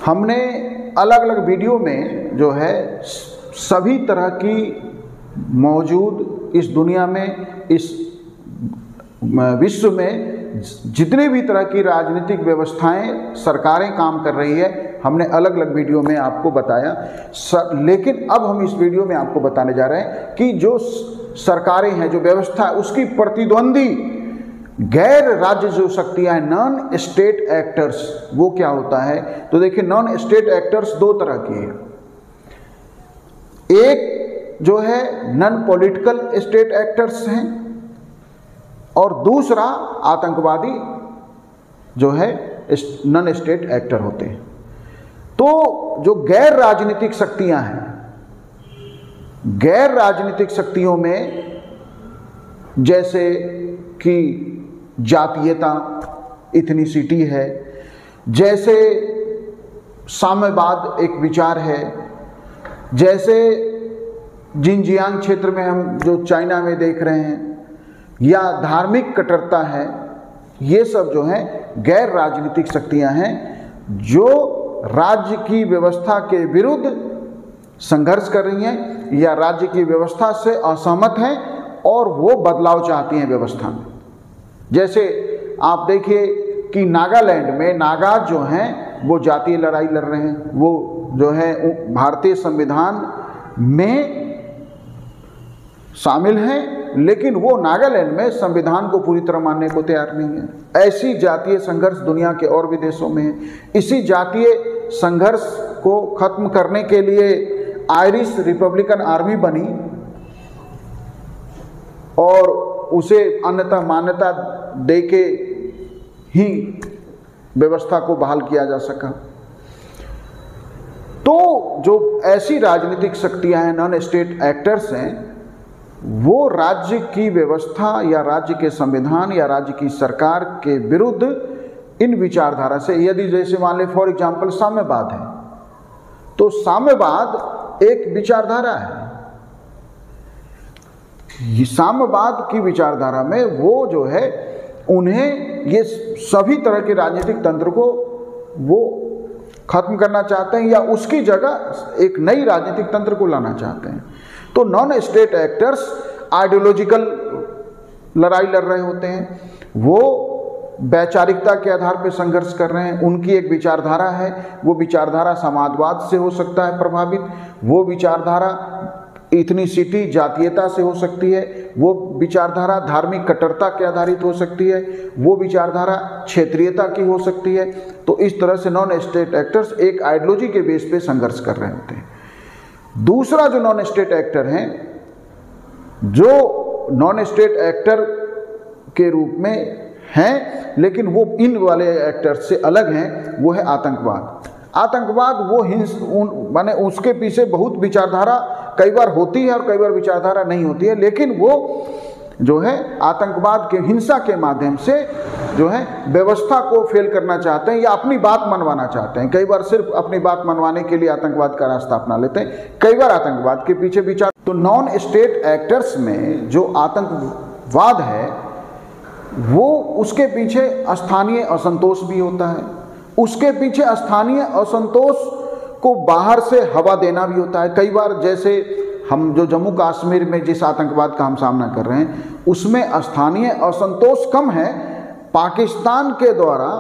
हमने अलग अलग वीडियो में जो है सभी तरह की मौजूद इस दुनिया में, इस विश्व में जितने भी तरह की राजनीतिक व्यवस्थाएं सरकारें काम कर रही है, हमने अलग अलग वीडियो में आपको बताया। लेकिन अब हम इस वीडियो में आपको बताने जा रहे हैं कि जो सरकारें हैं, जो व्यवस्था है, उसकी प्रतिद्वंदी गैर राज्य जो शक्तियां हैं, नॉन स्टेट एक्टर्स, वो क्या होता है। तो देखिए, नॉन स्टेट एक्टर्स दो तरह की है। एक जो है नॉन पॉलिटिकल स्टेट एक्टर्स हैं और दूसरा आतंकवादी जो है नॉन स्टेट एक्टर होते हैं। तो जो गैर राजनीतिक शक्तियां हैं, गैर राजनीतिक शक्तियों में जैसे कि जातीयता, इथनिसिटी है, जैसे साम्यवाद एक विचार है, जैसे जिनजियांग क्षेत्र में हम जो चाइना में देख रहे हैं, या धार्मिक कट्टरता है, ये सब जो है गैर राजनीतिक शक्तियां हैं जो राज्य की व्यवस्था के विरुद्ध संघर्ष कर रही हैं या राज्य की व्यवस्था से असहमत हैं और वो बदलाव चाहती हैं व्यवस्था में। जैसे आप देखिए कि नागालैंड में नागा जो हैं वो जातीय लड़ाई लड़ रहे हैं, वो जो है भारतीय संविधान में शामिल हैं, लेकिन वो नागालैंड में संविधान को पूरी तरह मानने को तैयार नहीं है। ऐसी जातीय संघर्ष दुनिया के और भी देशों में है। इसी जातीय संघर्ष को खत्म करने के लिए आयरिश रिपब्लिकन आर्मी बनी और उसे अन्यथा मान्यता देके ही व्यवस्था को बहाल किया जा सका। तो जो ऐसी राजनीतिक शक्तियां हैं, नॉन स्टेट एक्टर्स हैं, वो राज्य की व्यवस्था या राज्य के संविधान या राज्य की सरकार के विरुद्ध इन विचारधारा से, यदि जैसे मान ले फॉर एग्जाम्पल साम्यवाद है, तो साम्यवाद एक विचारधारा है। साम्यवाद की विचारधारा में वो जो है उन्हें ये सभी तरह के राजनीतिक तंत्र को वो खत्म करना चाहते हैं या उसकी जगह एक नई राजनीतिक तंत्र को लाना चाहते हैं। तो नॉन स्टेट एक्टर्स आइडियोलॉजिकल लड़ाई लड़ रहे होते हैं, वो वैचारिकता के आधार पर संघर्ष कर रहे हैं। उनकी एक विचारधारा है, वो विचारधारा समाजवाद से हो सकता है प्रभावित, वो विचारधारा इथनिसिटी जातीयता से हो सकती है, वो विचारधारा धार्मिक कट्टरता के आधारित हो सकती है, वो विचारधारा क्षेत्रीयता की हो सकती है। तो इस तरह से नॉन स्टेट एक्टर्स एक आइडियोलॉजी के बेस पे संघर्ष कर रहे होते हैं। दूसरा जो नॉन स्टेट एक्टर हैं, जो नॉन स्टेट एक्टर के रूप में हैं लेकिन वो इन वाले एक्टर से अलग हैं, वो है आतंकवाद। आतंकवाद वो माने उसके पीछे बहुत विचारधारा कई बार होती है और कई बार विचारधारा नहीं होती है, लेकिन वो जो है आतंकवाद के हिंसा के माध्यम से जो है व्यवस्था को फेल करना चाहते हैं या अपनी बात मनवाना चाहते हैं। कई बार सिर्फ अपनी बात मनवाने के लिए आतंकवाद का रास्ता अपना लेते हैं, कई बार आतंकवाद के पीछे विचार। तो नॉन स्टेट एक्टर्स में जो आतंकवाद है वो उसके पीछे स्थानीय असंतोष भी होता है, उसके पीछे स्थानीय असंतोष को बाहर से हवा देना भी होता है। कई बार जैसे हम जो जम्मू कश्मीर में जिस आतंकवाद का हम सामना कर रहे हैं उसमें स्थानीय असंतोष कम है, पाकिस्तान के द्वारा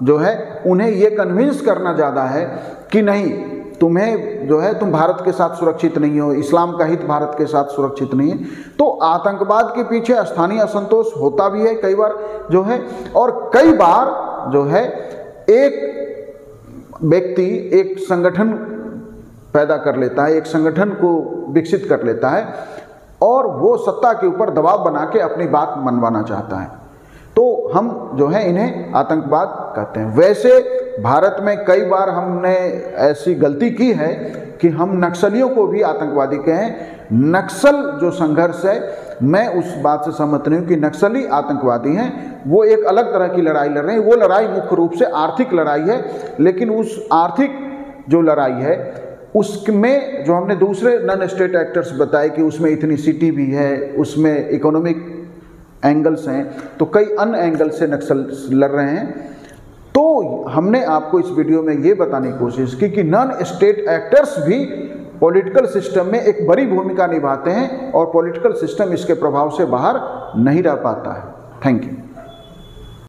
जो है उन्हें ये कन्विंस करना ज़्यादा है कि नहीं, तुम्हें जो है तुम भारत के साथ सुरक्षित नहीं हो, इस्लाम का हित भारत के साथ सुरक्षित नहीं है। तो आतंकवाद के पीछे स्थानीय असंतोष होता भी है कई बार जो है, और कई बार जो है एक व्यक्ति एक संगठन पैदा कर लेता है, एक संगठन को विकसित कर लेता है और वो सत्ता के ऊपर दबाव बना के अपनी बात मनवाना चाहता है, तो हम जो है इन्हें आतंकवाद कहते हैं। वैसे भारत में कई बार हमने ऐसी गलती की है कि हम नक्सलियों को भी आतंकवादी कहें। नक्सल जो संघर्ष है, मैं उस बात से सहमत नहीं हूँ कि नक्सली आतंकवादी हैं, वो एक अलग तरह की लड़ाई लड़ रहे हैं। वो लड़ाई मुख्य रूप से आर्थिक लड़ाई है, लेकिन उस आर्थिक जो लड़ाई है उसमें जो हमने दूसरे नॉन स्टेट एक्टर्स बताए कि उसमें इथनिसिटी भी है, उसमें इकोनॉमिक एंगल्स हैं, तो कई अन्य एंगल से नक्सल लड़ रहे हैं। तो हमने आपको इस वीडियो में ये बताने की कोशिश की कि नॉन स्टेट एक्टर्स भी पॉलिटिकल सिस्टम में एक बड़ी भूमिका निभाते हैं और पॉलिटिकल सिस्टम इसके प्रभाव से बाहर नहीं रह पाता है। Thank you.